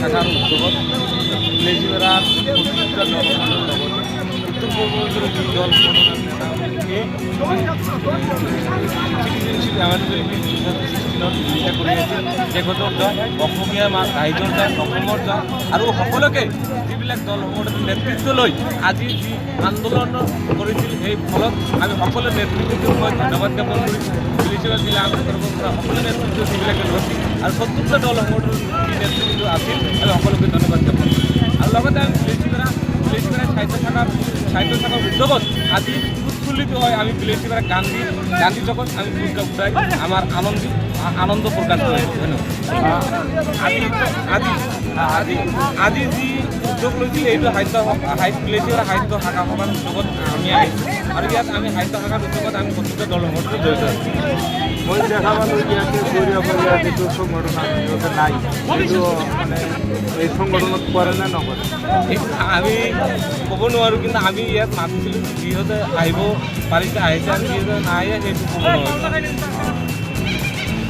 থাকাৰ উদ্যোগত প্লেসিবেৰা উত্তৰ পূৰ্বাঞ্চলেৰ যে দল যে গত অসমীয়া ৰাইজৰ যায় অসমৰ যায় আৰু সকলোকে যিবিলাক দলসমূহৰ নেতৃত্ব লৈ আজি যি আন্দোলন কৰিছিল সেই ফলত আমি সকলো নেতৃত্বক মই ধন্যবাদ জ্ঞাপন কৰিছোঁ প্ৰিন্সিপাল জিলা আয়োগৰ পৰা সকলো নেতৃত্ব যিবিলাকে লৈছিল আৰু চতুৰ্থ দলসমূহৰ যি নেতৃত্ব আছিল আমি সকলোকে ধন্যবাদ জ্ঞাপন কৰিছোঁ আৰু লগতে আমি প্লেসিবেৰা সাহিত্য শাখার উদ্যোগত আজি উৎফুল্লিত হয় আমি প্লেসিবেরা গান্ধী চকত আমি ফুলকা উঠাই আমার আনন্দ প্রকাশ করি আজি যি উদ্যোগ লৈছিল এইটো প্লেসিবেরা সাহিত্য শাখা সভাৰ উদ্যোগত আমি আহিছোঁ আৰু ইয়াত আমি সাহিত্য শাখাৰ উদ্যোগত আমি প্ৰতিটো দলসমূহত জড়িত আছোঁ মই দেখা পালোঁ ইয়াতে গৌৰীয়া যিটো সংগঠন নাই সেইটো মানে এই সংগঠনত কৰে নে নকৰে আমি ক'ব নোৱাৰোঁ কিন্তু আমি ইয়াত মাতিছিলোঁ যিহঁতে আহিব পাৰিছে আহিছে আৰু যিহঁতে নাহে সেইটো ক'ব নোৱাৰোঁ